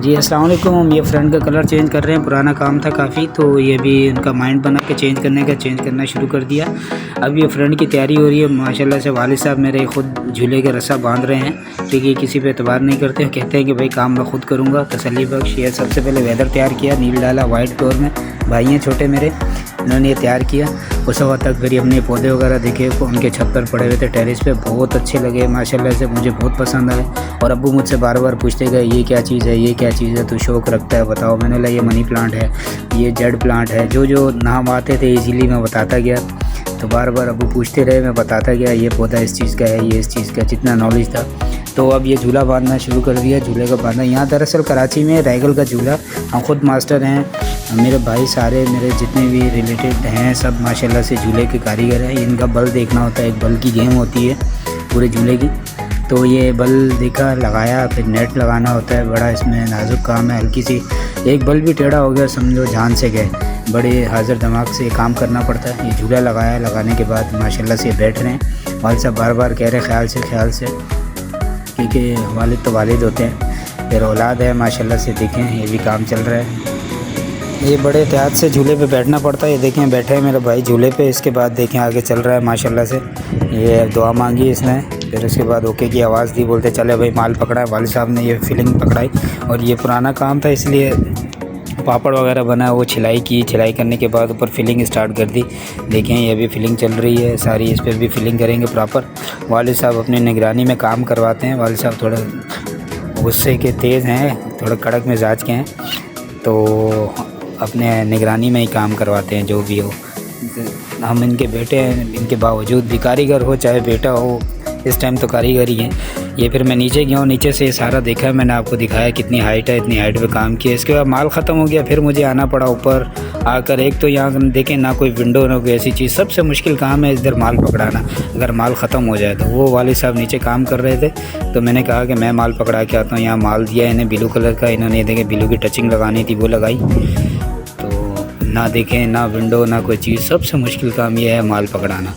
जी अस्सलाम वालेकुम। ये फ्रंट का कलर चेंज कर रहे हैं, पुराना काम था काफ़ी, तो ये भी उनका माइंड बना के चेंज करना शुरू कर दिया। अब ये फ्रंट की तैयारी हो रही है। माशाल्लाह से वालिद साहब मेरे खुद झूले के रस्सा बांध रहे हैं, क्योंकि किसी पे एतबार नहीं करते, कहते हैं कि भाई काम मैं खुद करूँगा, तसल्ली बख्श। ये सबसे पहले वेदर तैयार किया, नील डाला वाइट फ्लोर में, भाई हैं छोटे मेरे, उन्होंने ये तैयार किया। उस वक्त तक फिर अपने पौधे वगैरह देखे, उनके छत पर पड़े हुए थे टेरेस पे, बहुत अच्छे लगे माशाल्लाह से, मुझे बहुत पसंद आए। और अब्बू मुझसे बार बार पूछते गए ये क्या चीज़ है, ये क्या चीज़ है, तू शौक़ रखता है बताओ। मैंने बोला ये मनी प्लांट है, ये जेड प्लांट है। जो जो नाम आते थे इजीली मैं बताता गया, तो बार बार अब्बू पूछते रहे, मैं बताता गया ये पौधा इस चीज़ का है, ये इस चीज़ का, जितना नॉलेज था। तो अब ये झूला बांधना शुरू कर दिया, झूले का बांधना। यहाँ दरअसल कराची में रैगल का झूला, हम खुद मास्टर हैं, मेरे भाई सारे मेरे जितने भी रिलेटेड हैं सब माशाल्लाह से झूले के कारीगर हैं। इनका बल देखना होता है, एक बल की गेम होती है पूरे झूले की। तो ये बल देखा, लगाया, फिर नेट लगाना होता है, बड़ा इसमें नाजुक काम है। हल्की सी एक बल भी टेढ़ा हो गया समझो जान से गए, बड़े हाजिर दिमाग से काम करना पड़ता है। ये झूला लगाया, लगाने के बाद माशाल्लाह से बैठ रहे हैं। वालिद साहब बार बार कह रहे ख्याल से, क्योंकि वालिद तो वालिद होते हैं, फिर औलाद है माशाल्लाह से। देखें ये भी काम चल रहा है, ये बड़े एहतियात से झूले पे बैठना पड़ता है। ये देखें बैठे हैं मेरा भाई झूले पे। इसके बाद देखें आगे चल रहा है माशाल्लाह से। ये दुआ मांगी इसने, फिर उसके बाद ओके की आवाज़ दी, बोलते चले भाई माल पकड़ा है। वालिद साहब ने ये फिलिंग पकड़ाई, और ये पुराना काम था इसलिए पापड़ वगैरह बना, वो छिलाई की। छिलाई करने के बाद ऊपर फिलिंग स्टार्ट कर दी। देखें ये भी फिलिंग चल रही है सारी, इस पर भी फिलिंग करेंगे प्रॉपर। वालिद साहब अपनी निगरानी में काम करवाते हैं। वालिद साहब थोड़ा गुस्से के तेज़ हैं, थोड़ा कड़क मिजाज के हैं, तो अपने निगरानी में ही काम करवाते हैं जो भी हो। हम इनके बेटे हैं, इनके बावजूद भी कारीगर हो चाहे बेटा हो, इस टाइम तो कारीगर ही है। ये फिर मैं नीचे गया हूँ, नीचे से सारा देखा, मैंने आपको दिखाया कितनी हाइट है, इतनी हाइट पे काम किया। इसके बाद माल ख़त्म हो गया, फिर मुझे आना पड़ा ऊपर आकर। एक तो यहाँ देखें ना कोई विंडो ना कोई ऐसी चीज़, सबसे मुश्किल काम है इधर माल पकड़ाना, अगर माल ख़त्म हो जाए तो। वो वालिद साहब नीचे काम कर रहे थे, तो मैंने कहा कि मैं माल पकड़ा के आता हूँ। यहाँ माल दिया इन्हें ब्लू कलर का, इन्होंने ये देखें ब्लू की टचिंग लगानी थी वो लगाई। ना देखें ना विंडो ना कोई चीज़, सबसे मुश्किल काम ये है माल पकड़ाना।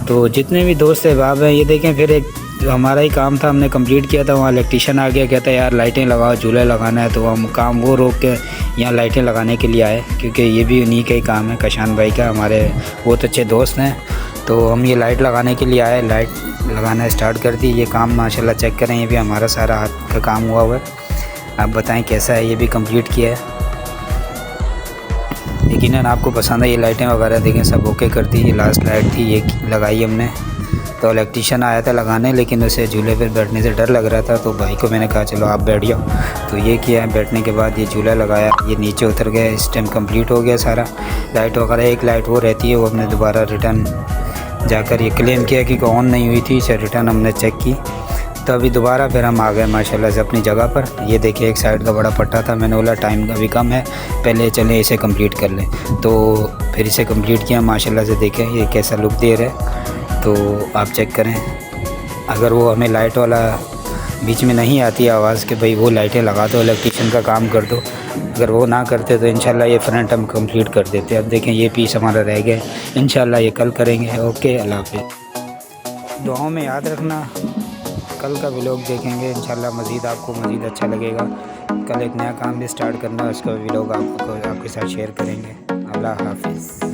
तो जितने भी दोस्त अहबाब हैं ये देखें, फिर एक जो हमारा ही काम था हमने कंप्लीट किया था, वहाँ इलेक्ट्रीशियन आ गया, कहता है यार लाइटें लगाओ, झूला लगाना है। तो हम काम वो रोक के यहाँ लाइटें लगाने के लिए आए, क्योंकि ये भी उन्हीं का ही काम है, कशान भाई का, हमारे बहुत अच्छे दोस्त हैं। तो हम ये लाइट लगाने के लिए आए, लाइट लगाना स्टार्ट कर दी। ये काम माशाल्लाह चेक करें, ये भी हमारा सारा हाथ का काम हुआ है। आप बताएँ कैसा है, ये भी कम्प्लीट किया है। यकीनन आपको पसंद है। ये लाइटें वगैरह देखें सब ओके कर दी। ये लास्ट लाइट थी, ये लगाई हमने। तो इलेक्ट्रीशियन आया था लगाने, लेकिन उसे झूले पर बैठने से डर लग रहा था, तो भाई को मैंने कहा चलो आप बैठ जाओ। तो ये किया, बैठने के बाद ये झूला लगाया, ये नीचे उतर गया। इस टाइम कंप्लीट हो गया सारा। लाइट वगैरह एक लाइट वो रहती है, वो हमने दोबारा रिटर्न जाकर ये क्लेम किया कि ऑन नहीं हुई थी, इसे रिटर्न हमने चेक की। तो अभी दोबारा फिर हम आ गए माशाल्लाह से अपनी जगह पर। ये देखिए एक साइड का बड़ा पट्टा था, मैंने बोला टाइम अभी कम है, पहले चलें इसे कंप्लीट कर लें। तो फिर इसे कंप्लीट किया माशाल्लाह से। देखें ये कैसा लुक दे रहा है, तो आप चेक करें। अगर वो हमें लाइट वाला बीच में नहीं आती आवाज़ कि भाई वो लाइटें लगा दो, इलेक्ट्रीशियन का काम कर दो, अगर वो ना करते तो इंशाल्लाह ये फ्रंट हम कंप्लीट कर देते। अब देखें ये पीस हमारा रह गया, इंशाल्लाह ये कल करेंगे। ओके, अल्लाह हाफ़िज़। दुआओं में याद रखना, कल का व्लॉग देखेंगे इंशाल्लाह, मज़ीद आपको मज़ीद अच्छा लगेगा। कल एक नया काम भी स्टार्ट करना है, उसका व्लॉग आपके साथ शेयर करेंगे। अल्लाह हाफ़िज़।